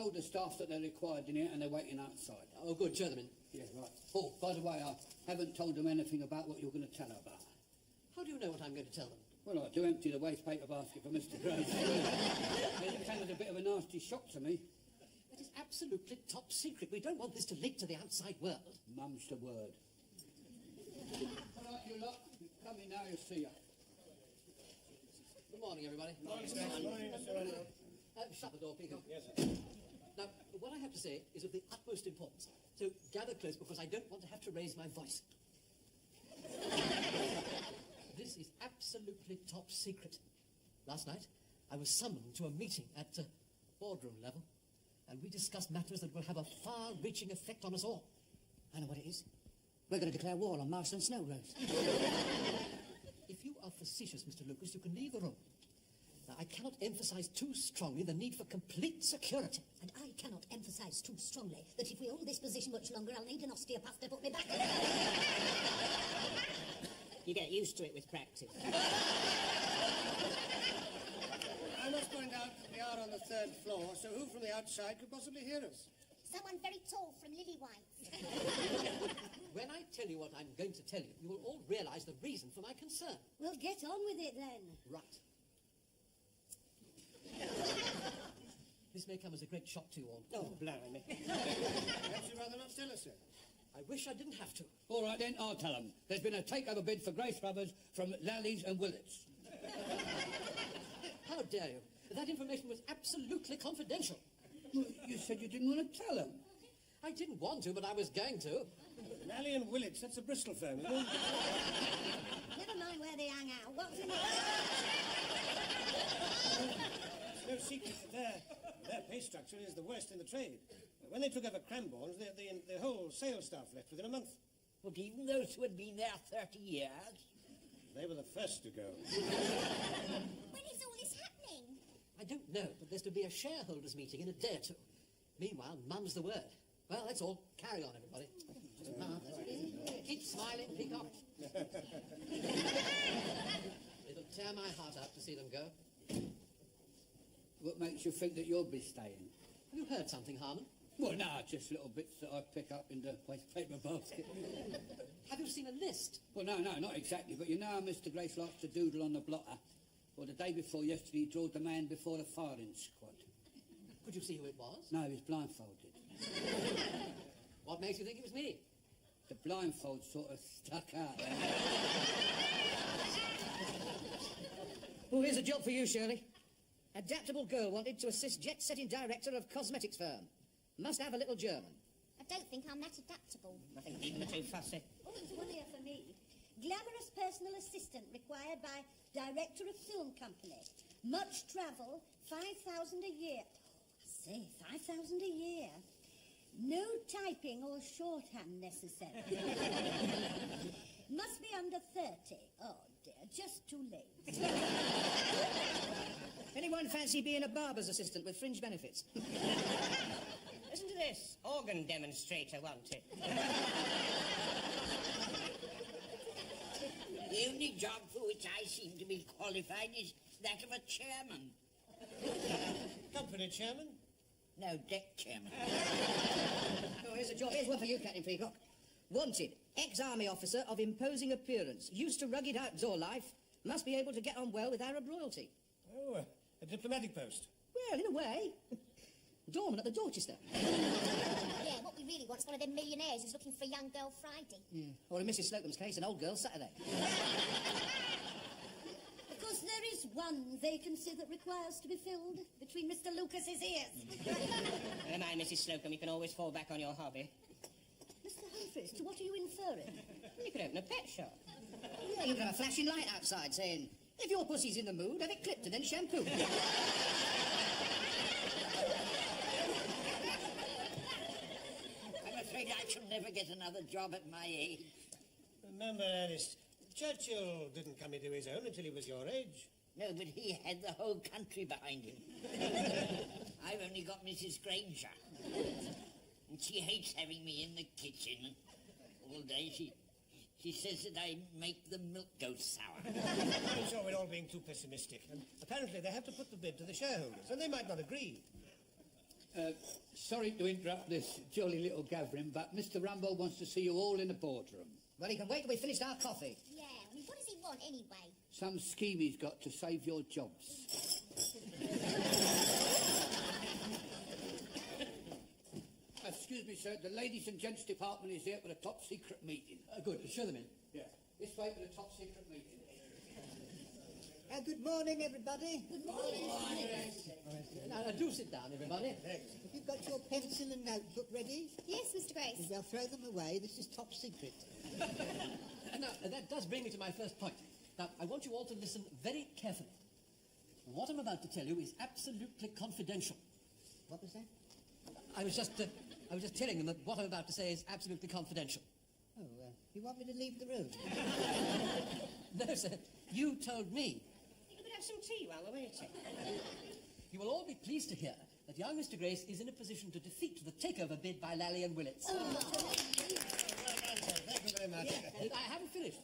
told the staff that they're required in here and they're waiting outside. Oh, good. Show them in. Yeah, right. Oh, by the way, I haven't told them anything about what you're going to tell her about. How do you know what I'm going to tell them? Well, I do empty the waste paper basket for Mr. Grace. It sounded a bit of a nasty shock to me. That is absolutely top secret. We don't want this to leak to the outside world. Mum's the word. All right, you lot. Come in now, you'll see you. Good morning, everybody. Morning, Mr. Shut the door, Peacock. Yes, sir. Now, what I have to say is of the utmost importance. So gather close, because I don't want to have to raise my voice. This is absolutely top secret. Last night, I was summoned to a meeting at boardroom level, and we discussed matters that will have a far-reaching effect on us all. I know what it is. We're going to declare war on Marston Snow Rose. If you are facetious, Mr. Lucas, you can leave the room. Now, I cannot emphasize too strongly the need for complete security. And I cannot emphasize too strongly that if we hold this position much longer, I'll need an osteopath to put me back. You get used to it with practice. I must point out we are on the 3rd floor, so who from the outside could possibly hear us? Someone very tall from Lillywhite. When I tell you what I'm going to tell you, you will all realize the reason for my concern. Well, get on with it then. Right. This may come as a great shock to you all. Oh, blimey. Perhaps you'd rather not tell us, sir. I wish I didn't have to. All right, then, I'll tell them. There's been a takeover bid for Grace Brothers from Lally's and Willits. How dare you? That information was absolutely confidential. Well, you said you didn't want to tell them. I didn't want to, but I was going to. Lally and Willits, that's a Bristol firm, isn't it? Never mind where they hang out. What's in it? It's no secret that their pay structure is the worst in the trade. When they took over Cranbourne's, the whole sales staff left within a month. But even those who had been there 30 years... They were the first to go. When is all this happening? I don't know, but there's to be a shareholders' meeting in a day or two. Meanwhile, mum's the word. Well, that's all. Carry on, everybody. Keep smiling, Peacock. It'll tear my heart out to see them go. What makes you think that you'll be staying? Have you heard something, Harmon? Well, no, just little bits that I pick up in the waste paper basket. Have you seen a list? Well, no, not exactly, but you know how Mr. Grace likes to doodle on the blotter? Well, the day before yesterday, he drawed the man before the firing squad. Could you see who it was? No, he was blindfolded. What makes you think it was me? The blindfold sort of stuck out there. Oh, here's a job for you, Shirley. Adaptable girl wanted to assist jet-setting director of cosmetics firm. Must have a little German. I don't think I'm that adaptable. I think people are too fussy. Oh, there's one here for me. Glamorous personal assistant required by director of film company. Much travel, 5,000 a year. I say, 5,000 a year. No typing or shorthand necessary. Must be under 30. Oh, dear, just too late. Anyone fancy being a barber's assistant with fringe benefits? Listen to this. Organ demonstrator wanted. The only job for which I seem to be qualified is that of a chairman. Company chairman? No, deck chairman. Oh, here's a job. Here's one for you, Captain Peacock. Wanted, ex-army officer of imposing appearance, used to rugged outdoor life, must be able to get on well with Arab royalty. Oh, a diplomatic post. Well, in a way. Doorman at the Dorchester. Yeah, what we really want is one of them millionaires who's looking for a young girl Friday. Yeah. Or in Mrs. Slocum's case, an old girl Saturday. Because there is one vacancy that requires to be filled between Mr. Lucas's ears. Never mind, Mrs. Slocum, you can always fall back on your hobby. Mr. Humphreys, to what are you inferring? You could open a pet shop. Yeah, you could have a flashing light outside saying, if your pussy's in the mood, have it clipped and then shampooed. I'm afraid I shall never get another job at my age. Remember, Ernest, Churchill didn't come into his own until he was your age. No, but he had the whole country behind him. I've only got Mrs. Granger. And she hates having me in the kitchen all day. She says that I make the milk go sour. I'm sure we're all being too pessimistic. And apparently they have to put the bid to the shareholders, and they might not agree. Sorry to interrupt this jolly little gathering, but Mr. Rumble wants to see you all in the boardroom. Well, he can wait till we finished our coffee. Yeah, I mean, what does he want anyway? Some scheme he's got to save your jobs. Excuse me, sir. The ladies and gents department is here for the top secret meeting. Good, show them in. Yeah. This way for the top secret meeting. Good morning, everybody. Good morning. Now, do sit down, everybody. Have you got your pencil and notebook ready? Yes, Mr. Grace. Well, throw them away. This is top secret. Now, that does bring me to my first point. Now, I want you all to listen very carefully. What I'm about to tell you is absolutely confidential. What was that? I was just telling them that what I'm about to say is absolutely confidential. Oh, you want me to leave the room? No, sir. You told me. You could have some tea while we're waiting. You will all be pleased to hear that young Mr. Grace is in a position to defeat the takeover bid by Lally and Willits. Thank you very much. I haven't finished.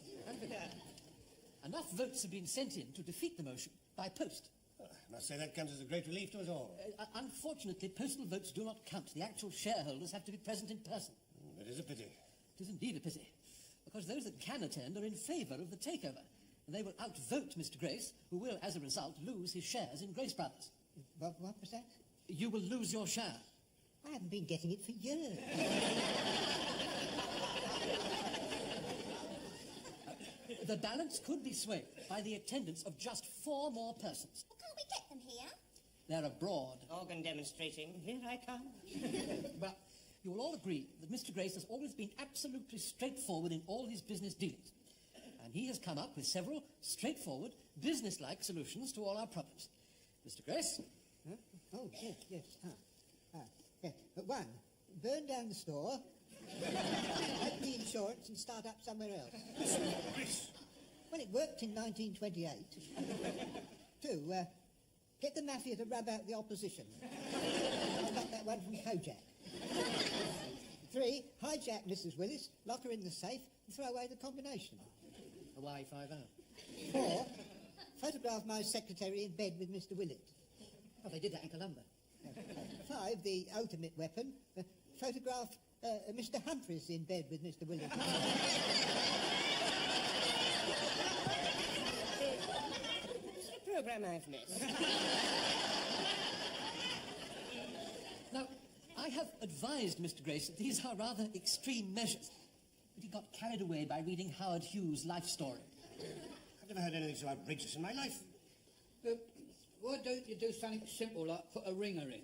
Enough votes have been sent in to defeat the motion by post. I must say that comes as a great relief to us all. Unfortunately, postal votes do not count. The actual shareholders have to be present in person. It is a pity. It is indeed a pity, because those that can attend are in favour of the takeover. And they will outvote Mr. Grace, who will, as a result, lose his shares in Grace Brothers. What was that? You will lose your share. I haven't been getting it for years. The balance could be swayed by the attendance of just 4 more persons. Well, can't we get them here? They're abroad. Organ demonstrating. Here I come. Well, you will all agree that Mr. Grace has always been absolutely straightforward in all his business dealings. And he has come up with several straightforward, business-like solutions to all our problems. Mr. Grace? Huh? Oh, yes. Yeah. One, burn down the store, take the insurance and start up somewhere else. Well, it worked in 1928. 2, get the mafia to rub out the opposition. I got that one from Kojak. 3, hijack Mrs. Willis, lock her in the safe and throw away the combination. Why 5 4, photograph my secretary in bed with Mr. Willett. Oh, they did that in Colombo. 5, the ultimate weapon, photograph Mr. Humphreys in bed with Mr. Willett. It's a programme I've missed. Now, I have advised Mr. Grace that these are rather extreme measures, but he got carried away by reading Howard Hughes' life story. I've never heard anything so outrageous in my life. Why don't you do something simple like put a ringer in?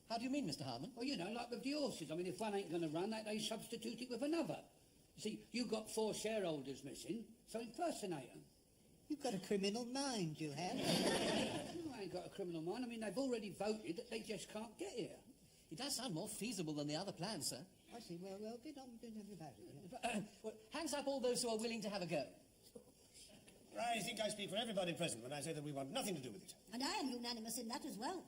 How do you mean, Mr. Harmon? Well, you know, like with the horses. I mean, if one ain't going to run, they substitute it with another. See, you got 4 shareholders missing, so impersonate them. You've got a criminal mind, you have. I ain't got a criminal mind. I mean, they've already voted that they just can't get here. It does sound more feasible than the other plan, sir. I see. Well, get on about it. Well, hands up all those who are willing to have a go. I think I speak for everybody present when I say that we want nothing to do with it. And I am unanimous in that as well.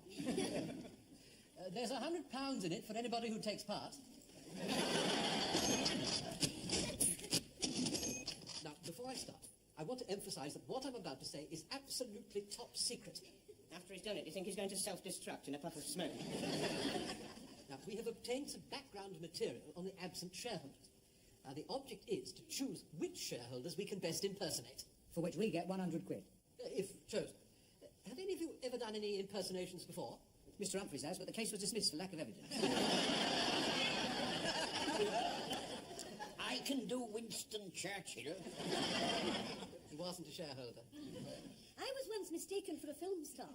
There's £100 in it for anybody who takes part. Now, before I start, I want to emphasise that what I'm about to say is absolutely top secret. After he's done it, you think he's going to self-destruct in a puff of smoke? Now, we have obtained some background material on the absent shareholders. Now, the object is to choose which shareholders we can best impersonate. For which we get 100 quid. If chosen. Have any of you ever done any impersonations before? Mr. Humphreys has, but the case was dismissed for lack of evidence. I can do Winston Churchill. He wasn't a shareholder. I was once mistaken for a film star.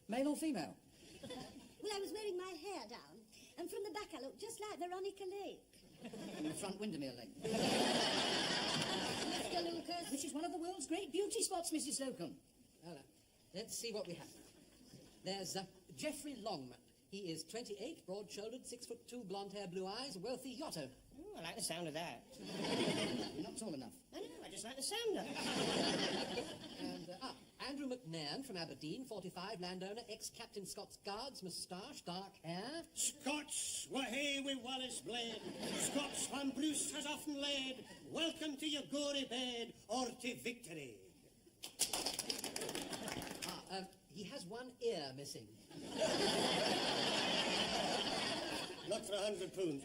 Male or female? Well, I was wearing my hair down, and from the back I looked just like Veronica Lake. From the front Windermere Lake. Mr. Lucas. Which is one of the world's great beauty spots, Mrs. Slocum. Well, let's see what we have. There's Geoffrey Longman. He is 28, broad-shouldered, 6'2", blonde hair, blue eyes, wealthy yacht owner. I like the sound of that. You're not tall enough. I know, I just like the sound of it. And Andrew McNairn from Aberdeen, 45, landowner, ex-captain Scots Guards, moustache, dark hair. Scots were hay with Wallace blade. Scots one Bruce has often laid. Welcome to your gory bed or to victory. He has one ear missing. Not for £100.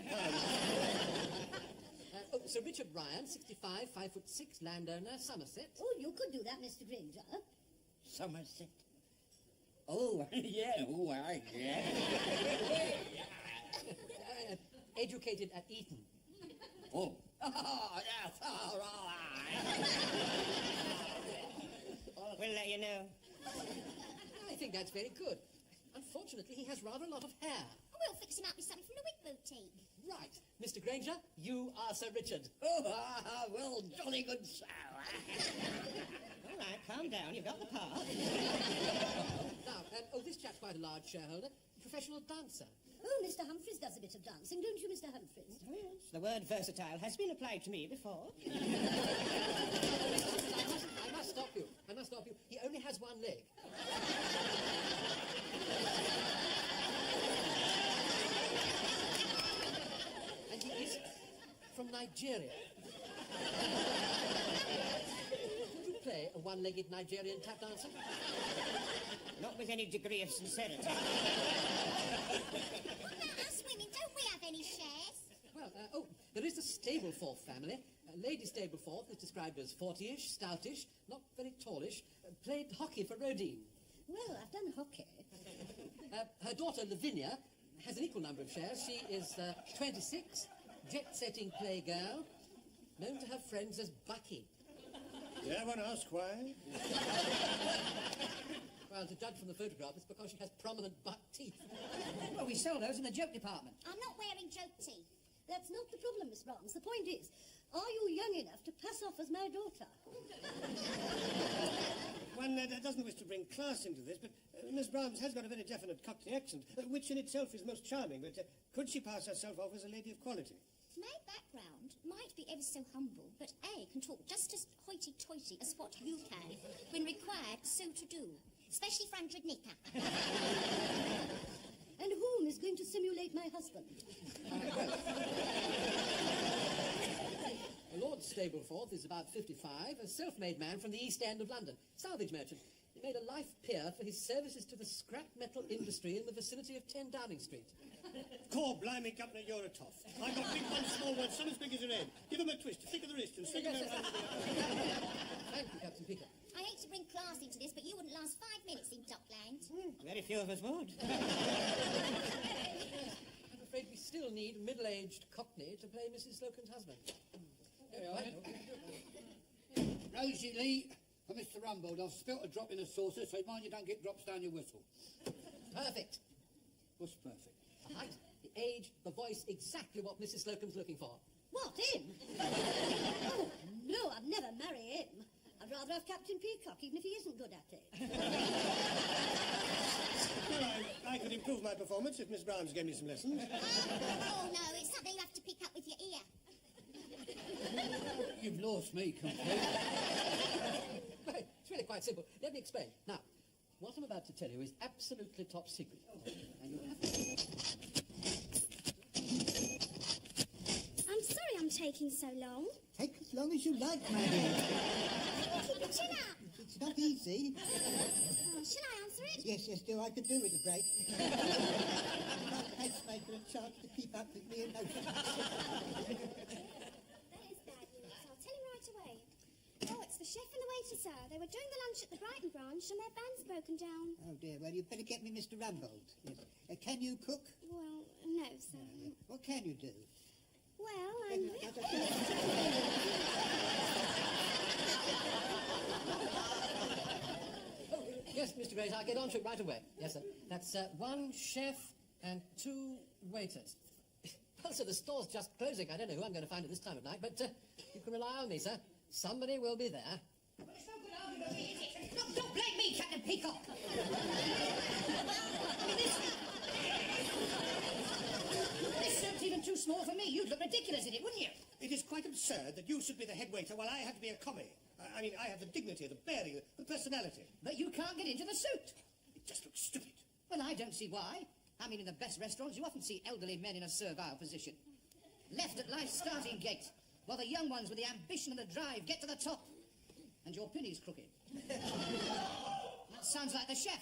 Sir Richard Ryan, 65, 5'6", landowner, Somerset. Oh, you could do that, Mr. Granger. Somerset. Oh, yeah, yeah. Educated at Eton. Oh, that's all right. We'll let you know. I think that's very good. Unfortunately, he has rather a lot of hair. We'll fix him up with something from the wig boutique. Right. Mr. Granger, you are Sir Richard. Oh, well, jolly good sow. All right, calm down. You've got the part. Now, this chap's quite a large shareholder, professional dancer. Oh, Mr. Humphreys does a bit of dancing, don't you, Mr. Humphreys? Oh, yes. The word versatile has been applied to me before. I must stop you. He only has one leg. And he is from Nigeria. Could you play a one-legged Nigerian tap dancer? Not with any degree of sincerity. Now, us women, don't we have any shares? Well, there is the Stapleforth family. Lady Stapleforth is described as 40-ish, stoutish, not very tallish, played hockey for Rodine. Well, I've done hockey. Her daughter, Lavinia, has an equal number of shares. She is 26, jet-setting playgirl, known to her friends as Bucky. You ever ask why? Well, to judge from the photograph, it's because she has prominent buck teeth. Well, we sell those in the joke department. I'm not wearing joke teeth. That's not the problem, Miss Brahms. The point is, are you young enough to pass off as my daughter? One doesn't wish to bring class into this, but Miss Brahms has got a very definite Cockney accent, which in itself is most charming, but could she pass herself off as a lady of quality? My background might be ever so humble, but A can talk just as hoity-toity as what you can. When required, so to do. Especially for 100 knicker. And whom is going to simulate my husband? Lord Stapleforth is about 55, a self-made man from the East End of London, salvage merchant. He made a life peer for his services to the scrap metal industry in the vicinity of 10 Downing Street. Core blimey, Governor, you're a toff. I've got big ones, small ones, some as big as your head. Give them a twist, flick of the wrist, and stick them around the Thank you, Captain Peacock. I hate to bring class into this, but you wouldn't last 5 minutes in Dockland. Very few of us would. I'm afraid we still need a middle-aged Cockney to play Mrs. Slocum's husband. Rosie Lee for Mr. Rumbold. I've spilt a drop in a saucer, so mind you don't get drops down your whistle. Perfect. What's perfect? The height, the age, the voice, exactly what Mrs. Slocum's looking for. What, him? Oh, no, I'd never marry him. I'd rather have Captain Peacock, even if he isn't good at it. Well, I could improve my performance if Miss Brahms gave me some lessons. Oh, no, it's something you have to pick up with your ear. You've lost me completely. Right, it's really quite simple. Let me explain. Now, what I'm about to tell you is absolutely top secret. And you have to... I'm sorry I'm taking so long. Take as long as you like, my dear. Keep your chin up. It's not easy. Oh, shall I answer it? Yes, do. I could do with a break. My pacemaker a chance to keep up with me and no. That is bad news. I'll tell him right away. Oh, it's the chef and the waiter, sir. They were doing the lunch at the Brighton branch and their van's broken down. Oh, dear. Well, you'd better get me Mr. Rumbold. Yes. Can you cook? Well, no, sir. What can you do? Well, I'm... Yes, Mr. Grace, I'll get on to it right away. Yes, sir. That's 1 chef and 2 waiters. Well, sir, the store's just closing. I don't know who I'm going to find at this time of night, but you can rely on me, sir. Somebody will be there. It's no good arguing with me, is it? Don't blame me, Captain Peacock. This soup's even too small for me. You'd look ridiculous in it, wouldn't you? It is quite absurd that you should be the head waiter while I have to be a commie. I mean, I have the dignity, the bearing, the personality. But you can't get into the suit. It just looks stupid. Well, I don't see why. I mean, in the best restaurants, you often see elderly men in a servile position. Left at life's starting gate, while the young ones with the ambition and the drive get to the top. And your penny's crooked. Now, Sounds like the chef.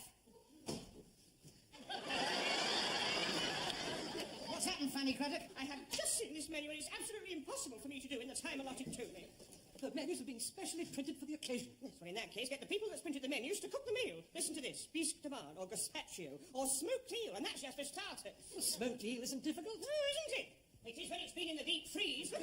What's happened, Fanny Craddock? I have just seen this menu and it's absolutely impossible for me to do in the time allotted to me. The menus have been specially printed for the occasion. Yes, well, in that case, get the people that's printed the menus to cook the meal. Listen to this. Bisque de barn, or gazpacho, or smoked eel, and that's just for starters. Well, smoked eel isn't difficult. Oh, isn't it? It is when it's been in the deep freeze.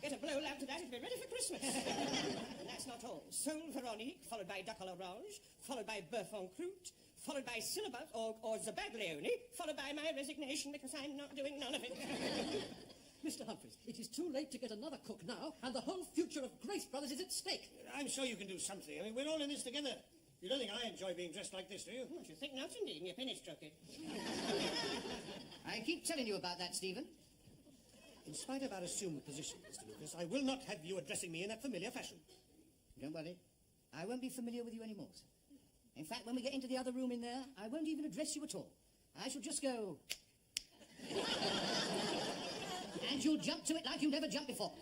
Get a blow lamp to that, it'll be ready for Christmas. And that's not all. Sole Veronique, followed by duck à l'orange, followed by bœuf en croûte, followed by syllabub or zabaglione, followed by my resignation because I'm not doing none of it. Mr. Humphreys, it is too late to get another cook now, and the whole future of Grace Brothers is at stake. I'm sure you can do something. I mean, we're all in this together. You don't think I enjoy being dressed like this, do you? I should think not, indeed, and your penny struck it. I keep telling you about that, Stephen. In spite of our assumed position, Mr. Lucas, I will not have you addressing me in that familiar fashion. Don't worry. I won't be familiar with you anymore, sir. In fact, when we get into the other room in there, I won't even address you at all. I shall just go... and you'll jump to it like you never jumped before.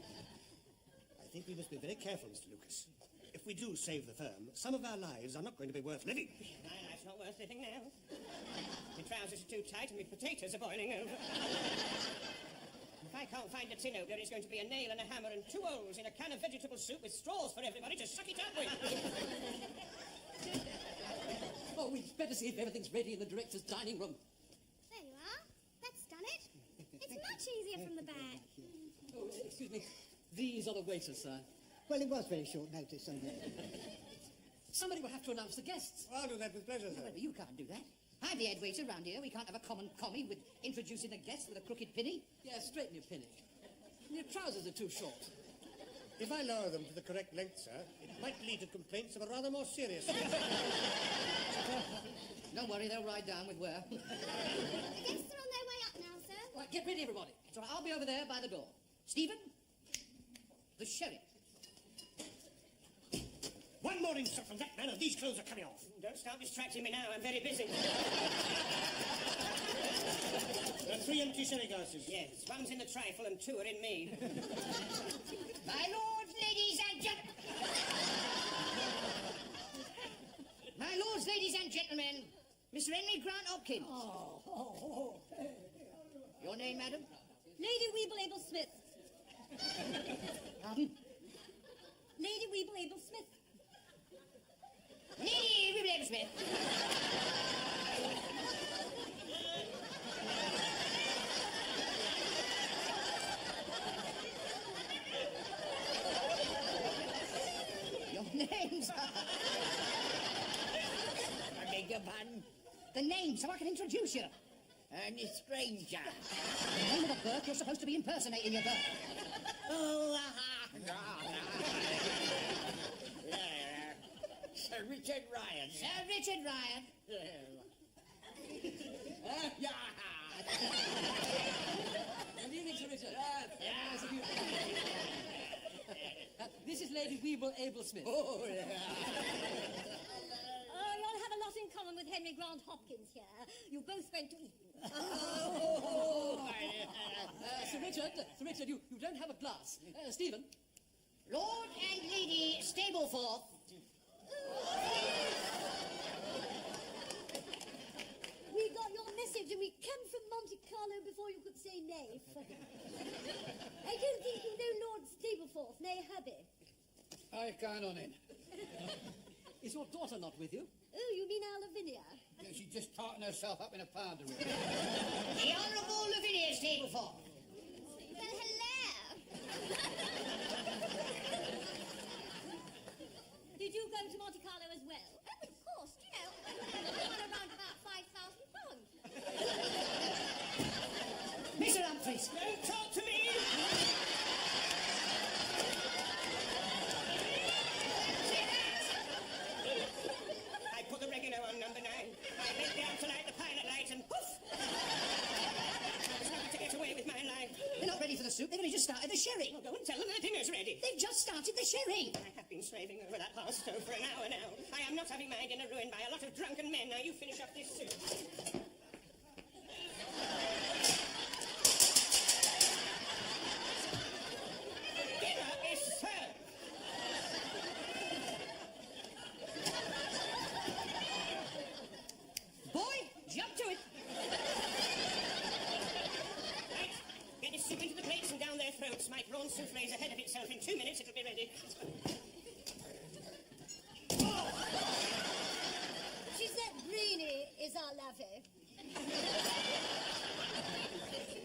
I think we must be very careful, Mr. Lucas. If we do save the firm, some of our lives are not going to be worth living. My life's not worth living now. My trousers are too tight and my potatoes are boiling over. If I can't find a tin opener, it's going to be a nail and a hammer and 2 holes in a can of vegetable soup with straws for everybody to suck it up with. Oh, we'd better see if everything's ready in the director's dining room. There you are. That's done it. It's much easier from the back. Oh, excuse me. These are the waiters, sir. Well, it was very short notice, wasn't it? Somebody will have to announce the guests. I'll do that with pleasure, sir. Well, you can't do that. I'm the head waiter round here. We can't have a common commie with introducing a guest with a crooked penny. Yeah, straighten your penny. Your trousers are too short. If I lower them to the correct length, sir, it might lead to complaints of a rather more serious sort. Don't worry, they'll ride down with wear. The guests are on their way up now, sir. Right, get ready, everybody. So I'll be over there by the door. Stephen, the sherry. One more insult from that man and these clothes are coming off. Don't start distracting me now, I'm very busy. There are 3 empty sherry glasses. Yes, one's in the trifle and 2 are in me. My lords, ladies and gentlemen. My lords, ladies and gentlemen, Mr. Henry Grant Hopkins. Your name, madam? Lady Weeble Abel Smith. Pardon? Lady Weeble Abel Smith. Lady Wibbler Smith. Your names are... I beg your pardon? The name, so I can introduce you. Ernest Granger. The name of the birth you're supposed to be impersonating your birth. Oh, Sir Richard Ryan. Sir Richard Ryan. Good evening, Sir Richard. Nice of you. This is Lady Weeble Abel Smith. Oh, you'll have a lot in common with Henry Grant Hopkins here. You both went to Eton. Sir Richard, you don't have a glass. Stephen. Lord and Lady Stablethorpe. We got your message and we came from Monte Carlo before you could say nay. I don't think you know Lord Stablethorpe, nay hubby. I can't on it. Is your daughter not with you? Oh, you mean our Lavinia? Yeah, she's just tarting herself up in a powder room. The Honourable Lavinia Stablethorpe. Well, hello. Did you go to Monte Carlo as well? Oh, of course, you know, I won around about £5,000. Mr. Humphreys. Don't talk to me! I put the oregano on number 9. I bent down to light the pilot light and poof! I was happy to get away with my life. They're not ready for the soup. They've only just started the sherry. Well, go and tell them their dinner's ready. They've just started the sherry. I have been slaving over that hearth stove for an hour now. I am not having my dinner ruined by a lot of drunken men. Now you finish up this soup. Dinner is served. In 2 minutes it'll be ready. She said Greenie is our lovey.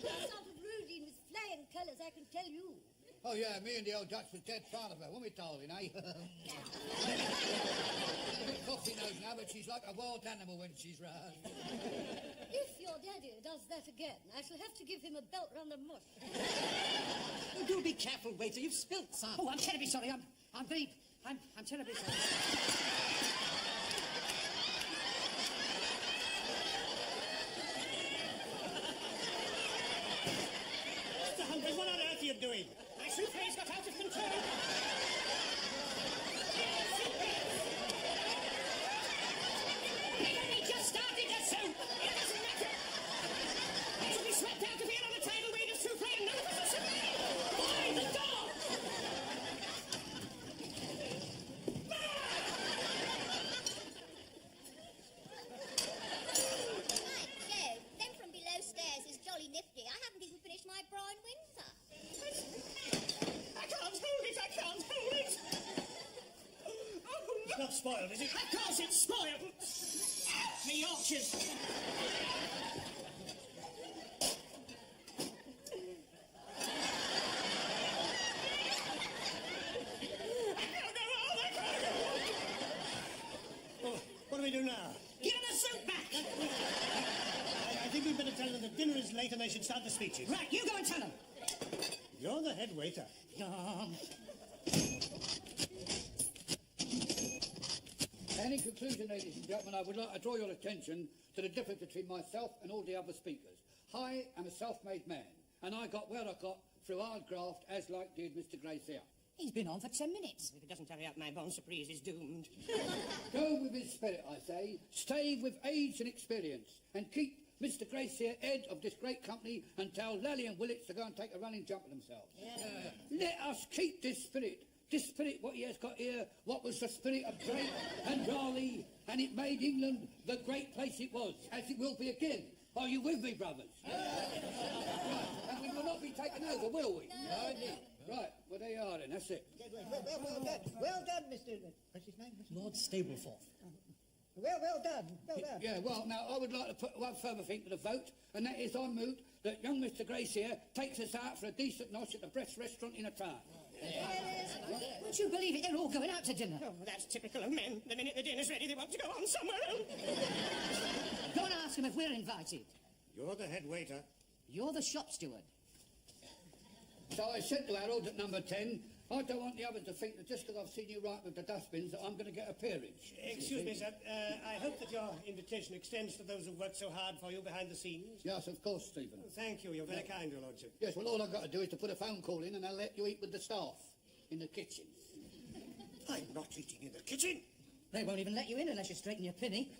Sort of brooding with flying colours, I can tell you. Oh, yeah, me and the old Dutch was dead proud of her, weren't we, darling, eh? A bit coffee nose now, but she's like a wild animal when she's round. If your daddy does that again, I shall have to give him a belt round the mush. Oh, do be careful, waiter. You've spilt some. Oh, I'm terribly sorry. I'm terribly sorry. Mr. Humphreys, what on earth are you doing? My souffle's got out of control. He only just started the soup. It doesn't matter. It'll be swept out of here on a tidal wave of souffle and none of us will survive. Why the door? Right, Joe, them from below stairs is jolly nifty. I haven't even finished my Brian Windsor. I can't hold it. I can't hold it. Oh, It's not spoiled, is it? of course it's spoiled. Me Yorkshires. Oh, what do we do now? Give her the soup back. I think we'd better tell them that dinner is late and they should start the speeches. Right, you go and tell them. You're the head waiter. In conclusion, ladies and gentlemen, I would like to draw your attention to the difference between myself and all the other speakers. I am a self-made man, and I got where I got through hard graft, as like did Mr. Grace here. He's been on for 10 minutes. If it doesn't hurry up, my bon surprise is doomed. Go with his spirit, I say. Stay with age and experience, and keep Mr. Grace here head of this great company and tell Lally and Willits to go and take a running jump at themselves. Let us keep this spirit. This spirit, what he has got here, what was the spirit of Drake and Raleigh, and it made England the great place it was, as it will be again. Are you with me, brothers? Right, and we will not be taken over, will we? No, indeed. Right, well, there you are then, that's it. Well done. Well done, Mr. What's his name? Lord Stapleforth. Well done. Well done. Yeah, well, now, I would like to put one further thing to the vote, and that is I move that young Mr. Grace here takes us out for a decent nosh at the best restaurant in a town. Would you believe it? They're all going out to dinner. Oh, that's typical of men. The minute the dinner's ready, they want to go on somewhere else. Go and ask them if we're invited. You're the head waiter. You're the shop steward. So I said to Harold at number 10, I don't want the others to think that just because I've seen you right with the dustbins that I'm going to get a peerage. Excuse me, sir. I hope that your invitation extends to those who worked so hard for you behind the scenes. Yes, of course, Stephen. Thank you. You're very kind, Your Lordship. Yes, well, all I've got to do is to put a phone call in and I'll let you eat with the staff in the kitchen. I'm not eating in the kitchen. They won't even let you in unless you straighten your pinny.